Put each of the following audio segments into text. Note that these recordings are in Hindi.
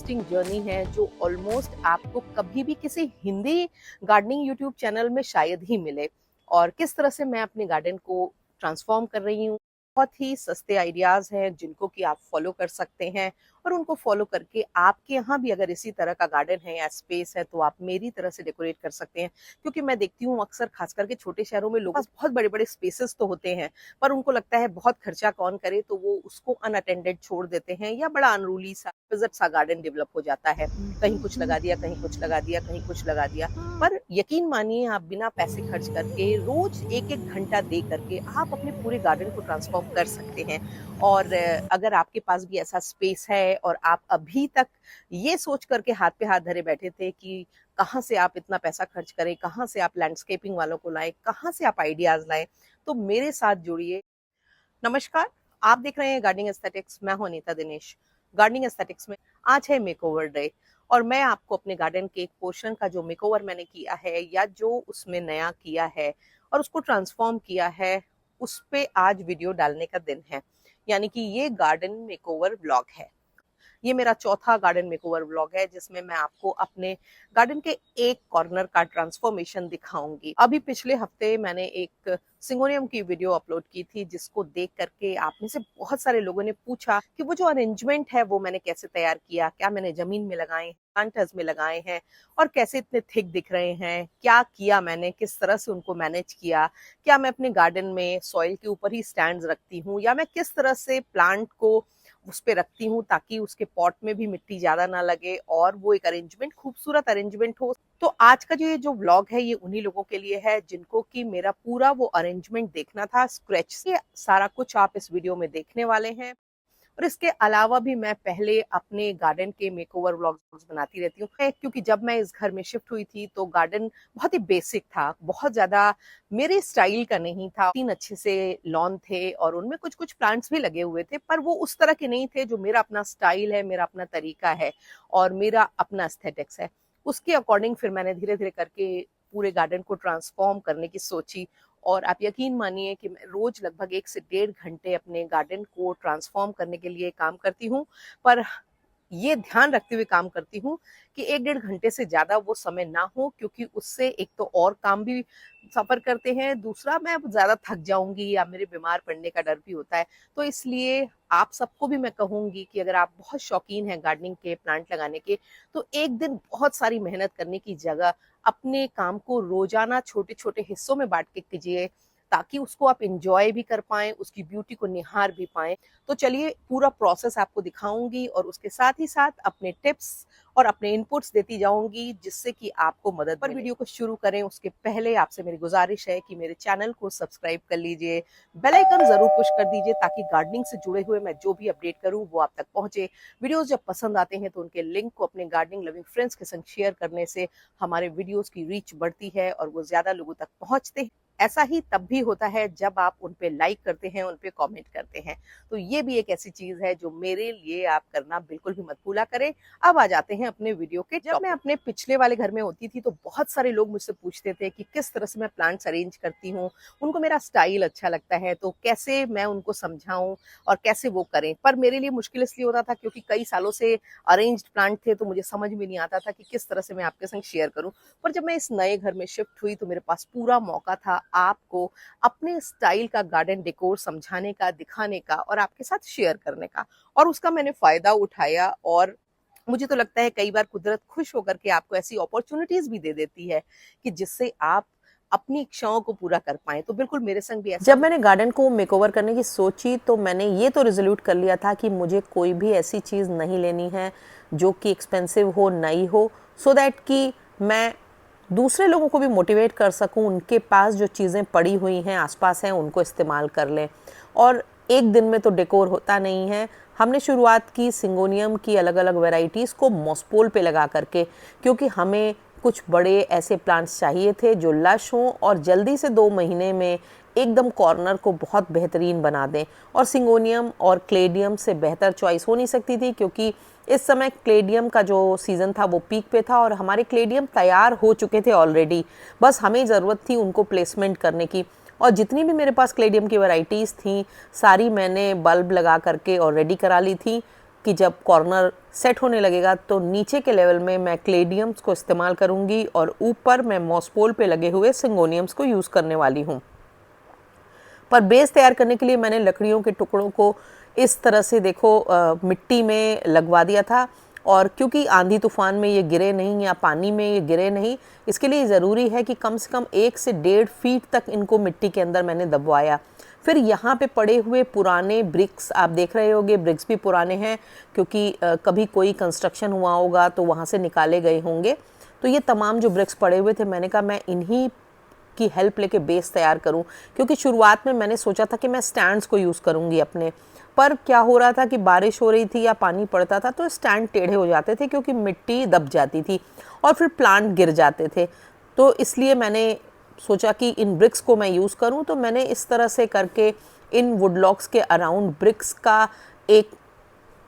इंटरेस्टिंग जर्नी है जो ऑलमोस्ट आपको कभी भी किसी हिंदी गार्डनिंग यूट्यूब चैनल में शायद ही मिले। और किस तरह से मैं अपने गार्डन को ट्रांसफॉर्म कर रही हूँ। बहुत ही सस्ते आइडियाज हैं जिनको कि आप फॉलो कर सकते हैं, और उनको फॉलो करके आपके यहाँ भी अगर इसी तरह का गार्डन है या स्पेस है तो आप मेरी तरह से डेकोरेट कर सकते हैं। क्योंकि मैं देखती हूँ अक्सर खास करके छोटे शहरों में लोगों के पास बहुत बड़े बड़े स्पेसेस तो होते हैं, पर उनको लगता है बहुत खर्चा कौन करे, तो वो उसको अनअटेंडेड छोड़ देते हैं या बड़ा अनरूली सा विजिट सा गार्डन डेवलप हो जाता है। कहीं कुछ लगा दिया, कहीं कुछ लगा दिया, कहीं कुछ लगा दिया। पर यकीन मानिए, आप बिना पैसे खर्च करके रोज एक एक घंटा दे करके आप अपने पूरे गार्डन को ट्रांसफॉर्म कर सकते हैं। और अगर आपके पास भी ऐसा स्पेस है और आप अभी तक ये सोच करके हाथ पे हाथ धरे बैठे थे कि कहाँ से आप इतना पैसा खर्च करें, कहाँ से आप लैंडस्केपिंग वालों को लाएं, कहाँ से आप आइडियाज लाएं, तो मेरे साथ जुड़िए। नमस्कार, आप देख रहे हैं गार्डनिंग एस्थेटिक्स। मैं हूं अनीता दिनेश। गार्डनिंग एस्थेटिक्स में आज है मेकओवर डे, और मैं आपको अपने गार्डन के एक पोर्शन का जो मेकओवर मैंने किया है या जो उसमें नया किया है और उसको ट्रांसफॉर्म किया है, उस पे आज वीडियो डालने का दिन है। यानी कि ये गार्डन मेकओवर व्लॉग है। ये मेरा चौथा गार्डन मेकओवर व्लॉग है जिसमें मैं आपको अपने गार्डन के एक कॉर्नर का ट्रांसफॉर्मेशन दिखाऊंगी। अभी पिछले हफ्ते मैंने एक सिंगोनियम की वीडियो अपलोड की थी, जिसको देख करके आप में से बहुत सारे लोगों ने पूछा कि वो जो अरेंजमेंट है वो मैंने कैसे तैयार किया, क्या मैंने जमीन में लगाए, प्लांटर्स में लगाए हैं, और कैसे इतने थिक दिख रहे हैं, क्या किया मैंने, किस तरह से उनको मैनेज किया, क्या मैं अपने गार्डन में सॉइल के ऊपर ही स्टैंड्स रखती हूँ या मैं किस तरह से प्लांट को उस पे रखती हूँ ताकि उसके पॉट में भी मिट्टी ज्यादा ना लगे और वो एक अरेंजमेंट खूबसूरत अरेंजमेंट हो। तो आज का जो ये जो व्लॉग है ये उन्हीं लोगों के लिए है जिनको कि मेरा पूरा वो अरेंजमेंट देखना था स्क्रैच से। सारा कुछ आप इस वीडियो में देखने वाले हैं। और इसके अलावा भी मैं पहले अपने गार्डन के मेकओवर व्लॉग्स बनाती रहती हूँ, क्योंकि जब मैं इस घर में शिफ्ट हुई थी तो गार्डन बहुत ही बेसिक था, बहुत ज्यादा मेरे स्टाइल का नहीं था। 3 अच्छे से लॉन थे और उनमें कुछ कुछ प्लांट्स भी लगे हुए थे, पर वो उस तरह के नहीं थे जो मेरा अपना स्टाइल है, मेरा अपना तरीका है और मेरा अपना एस्थेटिक्स है। उसके अकॉर्डिंग फिर मैंने धीरे धीरे करके पूरे गार्डन को ट्रांसफॉर्म करने की सोची। और आप यकीन मानिए कि मैं रोज लगभग 1 से 1.5 घंटे अपने गार्डन को ट्रांसफॉर्म करने के लिए काम करती हूँ। पर ये ध्यान रखते हुए काम करती हूँ कि 1-1.5 घंटे से ज्यादा वो समय ना हो, क्योंकि उससे एक तो और काम भी सफर करते हैं, दूसरा मैं ज्यादा थक जाऊंगी या मेरे बीमार पड़ने का डर भी होता है। तो इसलिए आप सबको भी मैं कहूंगी कि अगर आप बहुत शौकीन हैं गार्डनिंग के, प्लांट लगाने के, तो एक दिन बहुत सारी मेहनत करने की जगह अपने काम को रोजाना छोटे छोटे हिस्सों में बांट के कीजिए, ताकि उसको आप इंजॉय भी कर पाएं, उसकी ब्यूटी को निहार भी पाएं। तो चलिए पूरा प्रोसेस आपको दिखाऊंगी और उसके साथ ही साथ अपने टिप्स और अपने इनपुट्स देती जाऊंगी जिससे कि आपको मदद। पर वीडियो को शुरू करें उसके पहले आपसे मेरी गुजारिश है कि मेरे चैनल को सब्सक्राइब कर लीजिए, बेल आइकन जरूर पुश कर दीजिए ताकि गार्डनिंग से जुड़े हुए मैं जो भी अपडेट करूं वो आप तक पहुंचे। वीडियोस जब पसंद आते हैं तो उनके लिंक को अपने गार्डनिंग लविंग फ्रेंड्स के संग शेयर करने से हमारे वीडियोस की रीच बढ़ती है और वो ज्यादा लोगों तक पहुंचते हैं। ऐसा ही तब भी होता है जब आप उन पे लाइक करते हैं, उन पे कमेंट करते हैं। तो ये भी एक ऐसी चीज है जो मेरे लिए आप करना बिल्कुल भी मत भूला करें। अब आ जाते हैं अपने वीडियो के। जब मैं अपने पिछले वाले घर में होती थी तो बहुत सारे लोग मुझसे पूछते थे कि किस तरह से मैं प्लांट्स अरेंज करती हूँ, उनको मेरा स्टाइल अच्छा लगता है तो कैसे मैं उनको समझाऊं और कैसे वो करें। पर मेरे लिए मुश्किल इसलिए होता था क्योंकि कई सालों से अरेंज्ड प्लांट थे, तो मुझे समझ में नहीं आता था कि किस तरह से मैं आपके संग शेयर करूं। पर जब मैं इस नए घर में शिफ्ट हुई तो मेरे पास पूरा मौका था आपको अपने स्टाइल का गार्डन डेकोर समझाने का, दिखाने का और आपके साथ शेयर करने का। और उसका मैंने फायदा उठाया, और मुझे तो लगता है कई बार कुदरत खुश होकर के आपको ऐसी अपॉर्चुनिटीज भी दे देती है कि जिससे आप अपनी इच्छाओं को पूरा कर पाए। तो बिल्कुल मेरे संग भी ऐसा। जब मैंने गार्डन को मेकओवर करने की सोची तो मैंने ये तो रिजोल्यूट कर लिया था कि मुझे कोई भी ऐसी चीज़ नहीं लेनी है जो कि एक्सपेंसिव हो, नई हो, सो दैट कि मैं दूसरे लोगों को भी मोटिवेट कर सकूं, उनके पास जो चीज़ें पड़ी हुई हैं, आसपास हैं, उनको इस्तेमाल कर लें। और एक दिन में तो डेकोर होता नहीं है। हमने शुरुआत की सिंगोनियम की अलग अलग वैरायटीज़ को मॉसपोल पे लगा करके, क्योंकि हमें कुछ बड़े ऐसे प्लांट्स चाहिए थे जो लश हों और जल्दी से 2 महीने में एकदम कॉर्नर को बहुत बेहतरीन बना दें। और सिंगोनियम और क्लेडियम से बेहतर चॉइस हो नहीं सकती थी, क्योंकि इस समय क्लेडियम का जो सीज़न था वो पीक पे था और हमारे क्लेडियम तैयार हो चुके थे ऑलरेडी। बस हमें ज़रूरत थी उनको प्लेसमेंट करने की। और जितनी भी मेरे पास क्लेडियम की वैरायटीज़ थी सारी मैंने बल्ब लगा करके और रेडी करा ली थी कि जब कॉर्नर सेट होने लगेगा तो नीचे के लेवल में मैं क्लेडियम्स को इस्तेमाल करूँगी और ऊपर मैं मॉसपोल पे लगे हुए सिंगोनियम्स को यूज़ करने वाली हूँ। पर बेस तैयार करने के लिए मैंने लकड़ियों के टुकड़ों को इस तरह से देखो मिट्टी में लगवा दिया था, और क्योंकि आंधी तूफान में ये गिरे नहीं या पानी में ये गिरे नहीं, इसके लिए ज़रूरी है कि कम से कम 1 से 1.5 फीट तक इनको मिट्टी के अंदर मैंने दबवाया। फिर यहाँ पे पड़े हुए पुराने ब्रिक्स आप देख रहे होंगे, ब्रिक्स भी पुराने हैं क्योंकि कभी कोई कंस्ट्रक्शन हुआ होगा तो वहाँ से निकाले गए होंगे। तो ये तमाम जो ब्रिक्स पड़े हुए थे, मैंने कहा मैं इन्हीं की हेल्प लेके बेस तैयार करूं, क्योंकि शुरुआत में मैंने सोचा था कि मैं स्टैंड्स को यूज़ करूंगी अपने, पर क्या हो रहा था कि बारिश हो रही थी या पानी पड़ता था तो स्टैंड टेढ़े हो जाते थे क्योंकि मिट्टी दब जाती थी और फिर प्लांट गिर जाते थे। तो इसलिए मैंने सोचा कि इन ब्रिक्स को मैं यूज़ करूं, तो मैंने इस तरह से करके इन वुडलॉक्स के अराउंड ब्रिक्स का एक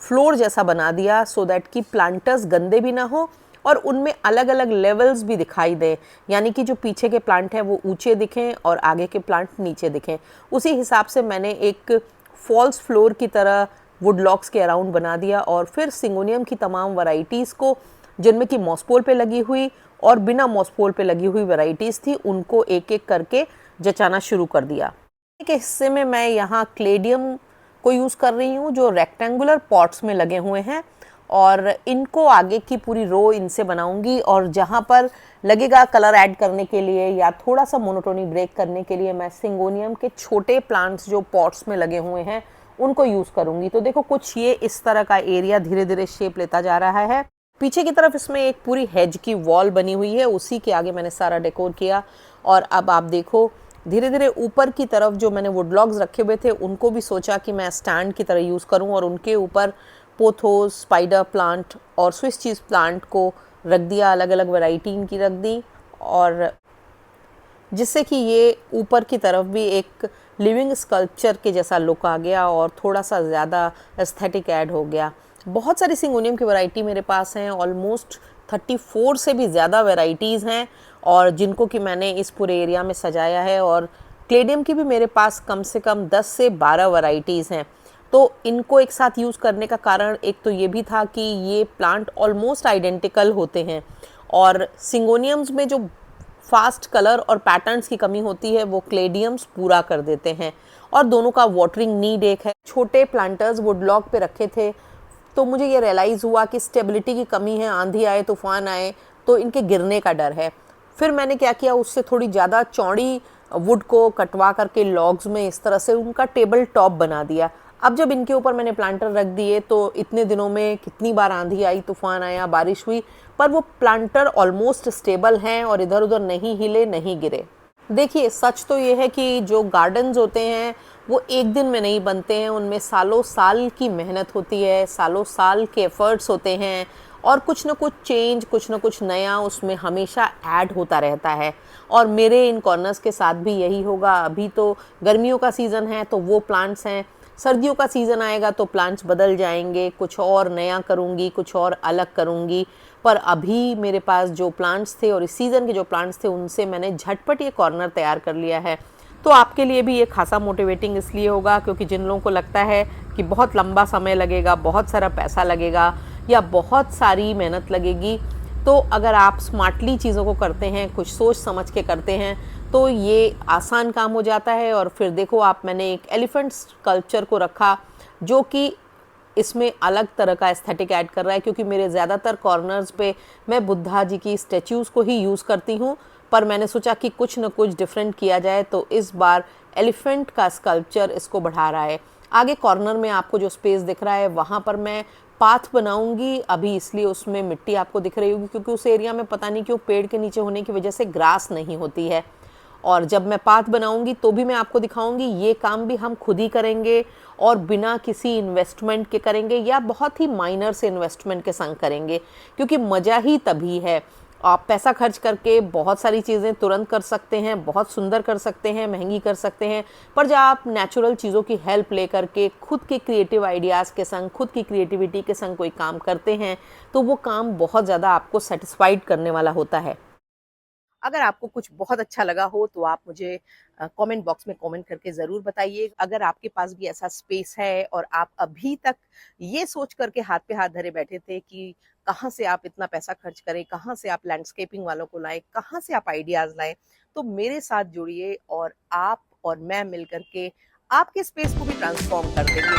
फ्लोर जैसा बना दिया, सो दैट कि प्लांटर्स गंदे भी ना हो और उनमें अलग अलग लेवल्स भी दिखाई दे, यानी कि जो पीछे के प्लांट हैं वो ऊंचे दिखें और आगे के प्लांट नीचे दिखें। उसी हिसाब से मैंने एक फॉल्स फ्लोर की तरह वुडलॉक्स के अराउंड बना दिया और फिर सिंगोनियम की तमाम वैरायटीज़ को, जिनमें कि मॉसपोल पे लगी हुई और बिना मॉसपोल पे लगी हुई वैरायटीज़ थी, उनको एक एक करके जचाना शुरू कर दिया। एक हिस्से में मैं यहाँ क्लेडियम को यूज़ कर रही हूँ जो रेक्टेंगुलर पॉट्स में लगे हुए हैं, और इनको आगे की पूरी रो इनसे बनाऊंगी, और जहाँ पर लगेगा कलर ऐड करने के लिए या थोड़ा सा मोनोटोनी ब्रेक करने के लिए मैं सिंगोनियम के छोटे प्लांट्स जो पॉट्स में लगे हुए हैं उनको यूज़ करूँगी। तो देखो कुछ ये इस तरह का एरिया धीरे धीरे शेप लेता जा रहा है। पीछे की तरफ इसमें एक पूरी हेज की वॉल बनी हुई है, उसी के आगे मैंने सारा डेकोर किया। और अब आप देखो धीरे धीरे ऊपर की तरफ जो मैंने वुडलॉग्स रखे हुए थे उनको भी सोचा कि मैं स्टैंड की तरह यूज़ करूं और उनके ऊपर पोथोस, स्पाइडर प्लांट और स्विस चीज़ प्लांट को रख दिया, अलग अलग वैरायटी इनकी रख दी, और जिससे कि ये ऊपर की तरफ भी एक लिविंग स्कल्पचर के जैसा लुक आ गया और थोड़ा सा ज़्यादा एस्थेटिक ऐड हो गया। बहुत सारी सिंगोनियम की वैरायटी मेरे पास हैं, ऑलमोस्ट 34 से भी ज़्यादा वैरायटीज़ हैं, और जिनको कि मैंने इस पूरे एरिया में सजाया है। और क्लेडियम की भी मेरे पास कम से कम 10 से 12 वैरायटीज़ हैं। तो इनको एक साथ यूज़ करने का कारण एक तो ये भी था कि ये प्लांट ऑलमोस्ट आइडेंटिकल होते हैं, और सिंगोनियम्स में जो फास्ट कलर और पैटर्न्स की कमी होती है वो क्लेडियम्स पूरा कर देते हैं, और दोनों का वाटरिंग नीड एक है। छोटे प्लांटर्स वुडलॉग पे रखे थे तो मुझे ये रियलाइज़ हुआ कि स्टेबिलिटी की कमी है, आंधी आए तूफान आए तो इनके गिरने का डर है। फिर मैंने क्या किया, उससे थोड़ी ज़्यादा चौड़ी वुड को कटवा करके लॉग्स में इस तरह से उनका टेबल टॉप बना दिया। अब जब इनके ऊपर मैंने प्लांटर रख दिए तो इतने दिनों में कितनी बार आंधी आई, तूफान आया, बारिश हुई, पर वो प्लांटर ऑलमोस्ट स्टेबल हैं और इधर उधर नहीं हिले, नहीं गिरे। देखिए सच तो ये है कि जो गार्डन्स होते हैं वो एक दिन में नहीं बनते हैं, उनमें सालों साल की मेहनत होती है, सालों साल के एफर्ट्स होते हैं, और कुछ ना कुछ चेंज, कुछ ना कुछ नया उसमें हमेशा ऐड होता रहता है। और मेरे इन कॉर्नर्स के साथ भी यही होगा। अभी तो गर्मियों का सीज़न है तो वो प्लांट्स हैं, सर्दियों का सीज़न आएगा तो प्लांट्स बदल जाएंगे, कुछ और नया करूँगी, कुछ और अलग करूँगी। पर अभी मेरे पास जो प्लांट्स थे और इस सीज़न के जो प्लांट्स थे उनसे मैंने झटपट ये कॉर्नर तैयार कर लिया है। तो आपके लिए भी ये खासा मोटिवेटिंग इसलिए होगा क्योंकि जिन लोगों को लगता है कि बहुत लंबा समय लगेगा, बहुत सारा पैसा लगेगा या बहुत सारी मेहनत लगेगी, तो अगर आप स्मार्टली चीज़ों को करते हैं, कुछ सोच समझ के करते हैं, तो ये आसान काम हो जाता है। और फिर देखो आप, मैंने एक एलिफेंट स्कल्पचर को रखा जो कि इसमें अलग तरह का एस्थेटिक ऐड कर रहा है, क्योंकि मेरे ज़्यादातर कॉर्नर्स पे मैं बुद्धा जी की स्टैच्यूज़ को ही यूज़ करती हूँ, पर मैंने सोचा कि कुछ न कुछ डिफरेंट किया जाए, तो इस बार एलिफेंट का स्कल्पचर इसको बढ़ा रहा है। आगे कॉर्नर में आपको जो स्पेस दिख रहा है वहाँ पर मैं पाथ बनाऊंगी, अभी इसलिए उसमें मिट्टी आपको दिख रही होगी क्योंकि उस एरिया में पता नहीं क्यों पेड़ के नीचे होने की वजह से ग्रास नहीं होती है। और जब मैं पाथ बनाऊंगी तो भी मैं आपको दिखाऊंगी। ये काम भी हम खुद ही करेंगे और बिना किसी इन्वेस्टमेंट के करेंगे या बहुत ही माइनर से इन्वेस्टमेंट के संग करेंगे, क्योंकि मज़ा ही तभी है। आप पैसा खर्च करके बहुत सारी चीज़ें तुरंत कर सकते हैं, बहुत सुंदर कर सकते हैं, महंगी कर सकते हैं, पर जब आप नेचुरल चीज़ों की हेल्प लेकर के खुद के क्रिएटिव आइडियाज़ के संग, खुद की क्रिएटिविटी के संग कोई काम करते हैं तो वो काम बहुत ज़्यादा आपको सेटिस्फाइड करने वाला होता है। अगर आपको कुछ बहुत अच्छा लगा हो तो आप मुझे कमेंट बॉक्स में कमेंट करके ज़रूर बताइए। अगर आपके पास भी ऐसा स्पेस है और आप अभी तक ये सोच करके हाथ पे हाथ धरे बैठे थे कि कहाँ से आप इतना पैसा खर्च करें, कहाँ से आप लैंडस्केपिंग वालों को लाएँ, कहाँ से आप आइडियाज़ लाएँ, तो मेरे साथ जुड़िए और आप और मैं मिल कर के आपके स्पेस को भी ट्रांसफॉर्म कर देंगे।